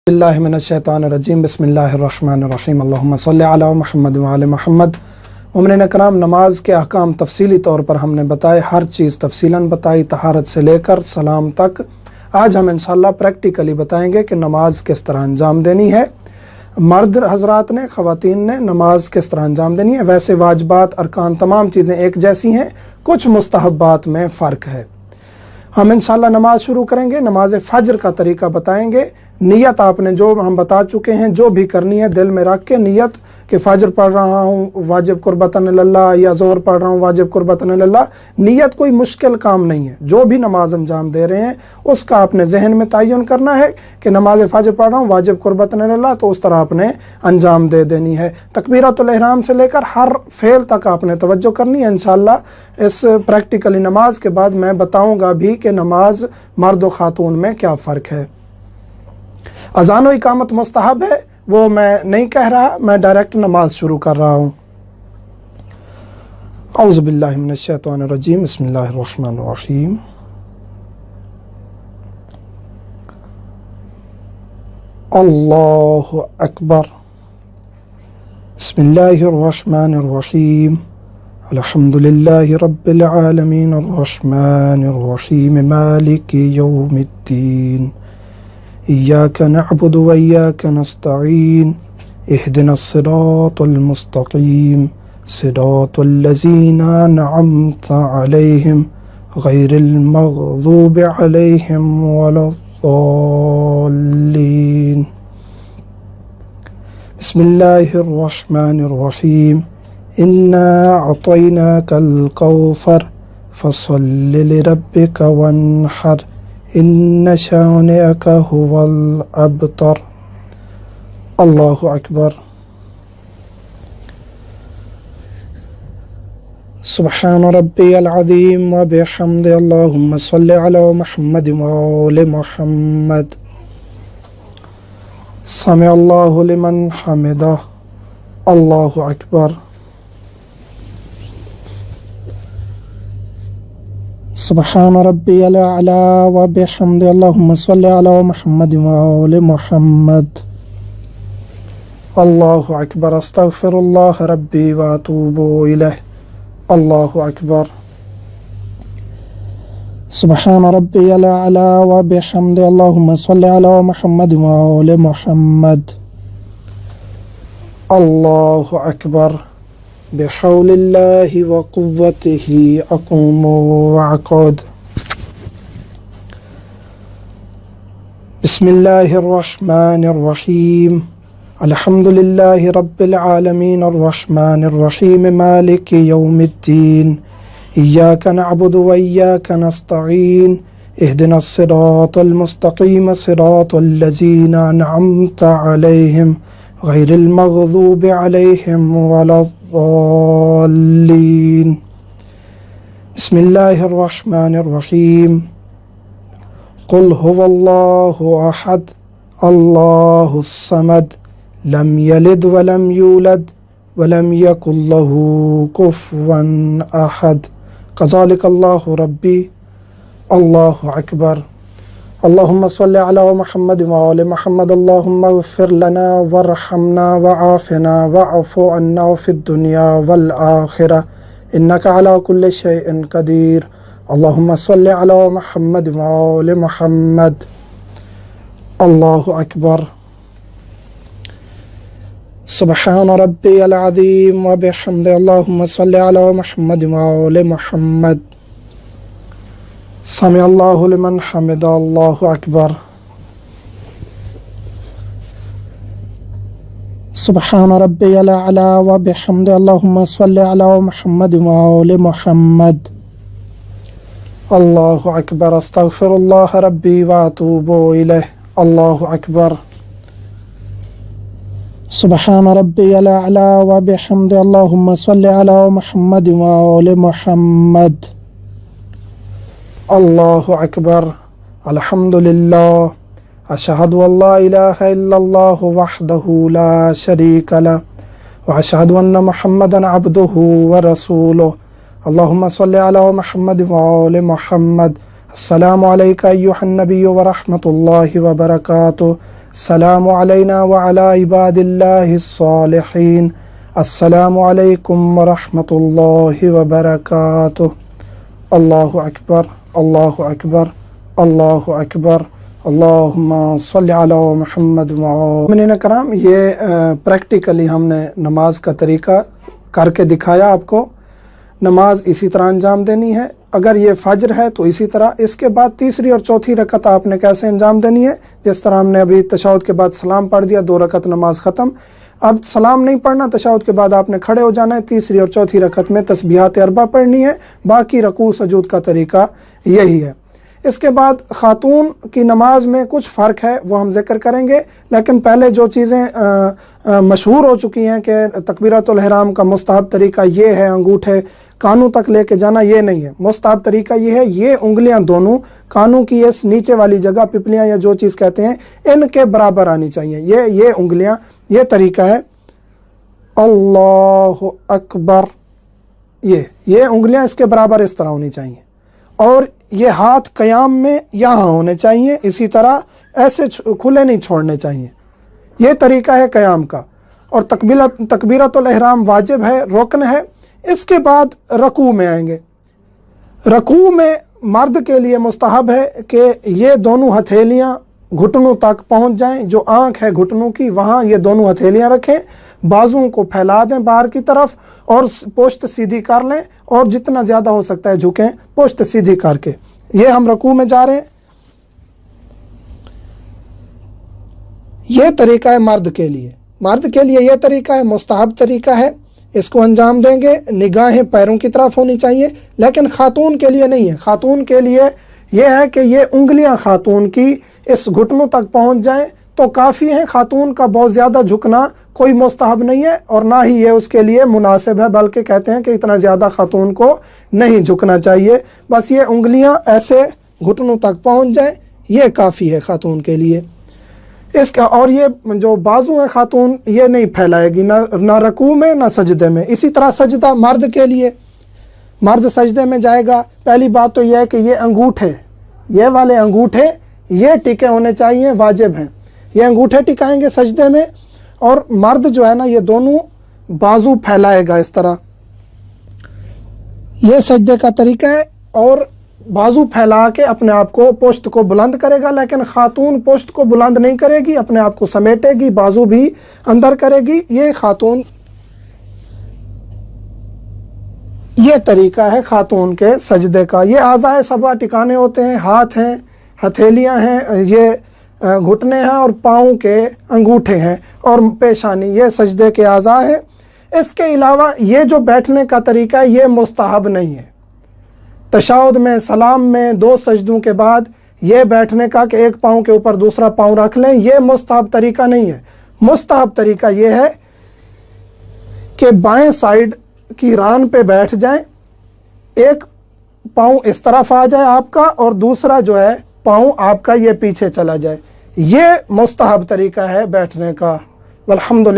اللہ من الشیطان الرجیم بسم اللہ الرحمن الرحیم اللہم صلی علی محمد وعلی محمد۔ مومنین اکرام، نماز کے احکام تفصیلی طور پر ہم نے بتائے، ہر چیز تفصیلاً بتائی، طہارت سے لے کر سلام تک۔ آج ہم انشاءاللہ پریکٹیکلی بتائیں گے کہ نماز کس طرح انجام دینی ہے، مرد حضرات نے، خواتین نے نماز کس طرح انجام دینی ہے۔ ویسے واجبات، ارکان، تمام چیزیں ایک جیسی ہیں، کچھ مستحبات میں فرق ہے۔ ہم انشاءاللہ نماز شروع کریں گے، نماز فجر کا طریقہ بتائیں گے۔ نیت آپ نے جو ہم بتا چکے ہیں، جو بھی کرنی ہے دل میں رکھ کے نیت کہ فجر پڑھ رہا ہوں واجب قربتاً اللہ، یا ظہر پڑھ رہا ہوں واجب قربتاً اللہ۔ نیت کوئی مشکل کام نہیں ہے، جو بھی نماز انجام دے رہے ہیں اس کا آپ نے ذہن میں تعین کرنا ہے کہ نماز فجر پڑھ رہا ہوں واجب قربتاً اللہ، تو اس طرح آپ نے انجام دے دینی ہے۔ تکبیرۃ الاحرام سے لے کر ہر فعل تک آپ نے توجہ کرنی ہے۔ انشاءاللہ اس پریکٹیکلی نماز کے بعد میں بتاؤں گا بھی کہ نماز مرد و خاتون میں کیا فرق ہے۔ اذان و اقامت مستحب ہے، وہ میں نہیں کہہ رہا، میں ڈائریکٹ نماز شروع کر رہا ہوں۔ اعوذ باللہ من الشیطان الرجیم، بسم اللہ الرحمن الرحیم۔ اللہ اکبر، بسم اللہ الرحمن الرحیم، الحمد للہ رب العالمین، الرحمن الرحیم، مالک یوم الدین، إياك نعبد وإياك نستعين، اهدنا الصراط المستقيم، صراط الذين أنعمت عليهم غير المغضوب عليهم ولا الضالين۔ بسم الله الرحمن الرحيم، إنا أعطيناك الكوثر فصل لربك وانحر، ان شانئک هو الابتر۔ اللہ اکبر۔ سبحان ربی العظیم وبحمد، اللہم صلی علی محمد وآل محمد۔ سمع اللہ لمن حمدہ، اللہ اکبر۔ سبحان ربی الاعلی وبحمد، اللہم صلی علی محمد وآل محمد۔ اللہ اکبر۔ استغفر اللہ ربی واتوب الیہ، اللہ اکبر۔ سبحان ربی الاعلی وبحمد، اللہم صلی علی محمد وآل محمد۔ اللہ اکبر۔ بحول اللہ وقوتہ اقوم واقعد۔ بسم اللہ الرحمن الرحیم، الحمد للہ رب العالمین، الرحمن الرحیم، مالک یوم الدین، ایاک نعبد وایاک نستعین، اہدنا الصراط المستقیم، صراط الذین انعمت علیہم غیر المغضوب علیہم ولا الضالین۔ بسم اللہ الرحمن الرحیم، قل هو اللہ احد اللہ الصمد لم یلد ولم یولد ولم یکن له کفوا احد، کذالک اللہ ربی۔ اللہ اکبر۔ اللہم صلی علی محمد وآل محمد، اللہم اغفر لنا وارحمنا وعافنا واعف عنا فی الدنیا والآخرہ، انکا علی کل شیء قدیر۔ اللہم صلی علی محمد وآل محمد۔ اللہ اکبر۔ سبحان ربی العظیم وبحمد، اللہم صلی علی محمد وآل محمد۔ سمع اللہ لمن حمد، اللہ اکبر۔ سبحان ربی الاعلی وبحمد، اللہم صلی علی محمد وآل محمد۔ اللہ اکبر۔ استغفر اللہ ربی واتوب الیہ، اللہ اکبر۔ سبحان ربی الاعلی وبحمد، اللہم صلی علی محمد وآل محمد۔ اللہ اکبر۔ الحمد للہ، اشہد ان لا الہ الا اللہ وحدہ لا شریک لہ، واشہد ان محمدا عبدہ ورسولہ۔ اللہم صلی علی محمد وآل محمد۔ السلام علیکہ ایہا النبی ورحمۃ اللہ وبرکاتہ۔ अस्सलामु अलैना व अला इबादिल्लाहिस सालिहीन। अस्सलामु अलैकुम व रहमतुल्लाहि व बरकातुहू। अल्लाहु अकबर, अल्लाहु अकबर, अल्लाहु अकबर, अल्लाहुम्मा सल्लि अला मुहम्मद व मोमिनीन कराम। ये प्रैक्टिकली हमने नमाज का तरीका करके दिखाया आपको। नमाज इसी तरह अंजाम देनी है। अगर ये फज्र है तो इसी तरह। इसके बाद तीसरी और चौथी रकत आपने कैसे अंजाम देनी है, जिस तरह हमने अभी तशहुद के बाद सलाम पढ़ दिया, 2 रकत नमाज ख़त्म। अब सलाम नहीं पढ़ना, तशहुद के बाद आपने खड़े हो जाना है। तीसरी और चौथी रकत में तस्बीहात अरबा पढ़नी है। बाकी रकू सजूद का तरीका यही है। इसके बाद ख़ातून की नमाज में कुछ फ़र्क है, वो हम ज़िक्र करेंगे। लेकिन पहले जो चीज़ें मशहूर हो चुकी हैं कि तकबीरतुल इहराम का मुस्तहब तरीका ये है, अंगूठे कानों तक लेके जाना, ये नहीं है। मुस्तहब तरीका ये है, ये उंगलियां दोनों कानों की इस नीचे वाली जगह, पिपलियां या जो चीज़ कहते हैं, इनके बराबर आनी चाहिए। ये उंगलियां, ये तरीका है। अल्लाहु अकबर, ये उंगलियां इसके बराबर इस तरह होनी चाहिए। और ये हाथ क़याम में यहाँ होने चाहिए, इसी तरह ऐसे खुले नहीं छोड़ने चाहिए। ये तरीका है क़याम का। और तकबीरतुल इहराम वाजिब है, रुकन है। इसके बाद रकू में आएंगे। रकू में मर्द के लिए मुस्तहब है कि ये दोनों हथेलियां घुटनों तक पहुंच जाएं। जो आंख है घुटनों की, वहाँ ये दोनों हथेलियां रखें, बाजुओं को फैला दें बाहर की तरफ और पुश्त सीधी कर लें, और जितना ज़्यादा हो सकता है झुकें पुश्त सीधी करके। ये हम रकू में जा रहे हैं। ये तरीका है मर्द के लिए। मर्द के लिए यह तरीका है, मुस्तहब तरीका है। इसको अंजाम देंगे। निगाहें पैरों की तरफ होनी चाहिए, लेकिन ख़ातून के लिए नहीं है। ख़ातून के लिए यह है कि ये उंगलियां ख़ातून की इस घुटनों तक पहुंच जाएं तो काफ़ी है। ख़ातून का बहुत ज़्यादा झुकना कोई मुस्तहब नहीं है, और ना ही ये उसके लिए मुनासिब है, बल्कि कहते हैं कि इतना ज़्यादा ख़ातून को नहीं झुकना चाहिए। बस ये उंगलियां ऐसे घुटनों तक पहुंच जाएं, ये काफ़ी है ख़ातून के लिए। इसका और ये जो बाजू है ख़ातून, ये नहीं फैलाएगी, ना रकू में ना सजदे में। इसी तरह सजदा मर्द के लिए, मर्द सजदे में जाएगा। पहली बात तो यह है कि ये अंगूठे, ये वाले अंगूठे ये टिके होने चाहिए, वाजिब हैं। ये अंगूठे टिकाएंगे सजदे में। और मर्द जो है ना, ये दोनों बाजू फैलाएगा इस तरह। ये सजदे का तरीका है। और बाजू फैला के अपने आप को, पुश्त को बुलंद करेगा। लेकिन ख़ातून पुश्त को बुलंद नहीं करेगी, अपने आप को समेटेगी, बाजू भी अंदर करेगी। ये ख़ातून, ये तरीका है ख़ातून के सजदे का। ये आज़ाए सबा टिकाने होते हैं, हाथ हैं, हथेलियां हैं, ये घुटने हैं, और पाँव के अंगूठे हैं, और पेशानी, ये सजदे के आज़ा हैं। इसके अलावा ये जो बैठने का तरीका है, ये मुस्तहब नहीं है। तशहुद में, सलाम में, 2 सजदों के बाद ये बैठने का कि एक पाँव के ऊपर दूसरा पाँव रख लें, ये मुस्तहब तरीका नहीं है। मुस्तहब तरीका ये है कि बाएं साइड की रान पे बैठ जाएं, एक पाँव इस तरफ आ जाए आपका, और दूसरा जो है पाँव आपका ये पीछे चला जाए। ये मुस्तहब तरीका है बैठने का। वल्हम्दुलिल्लाह।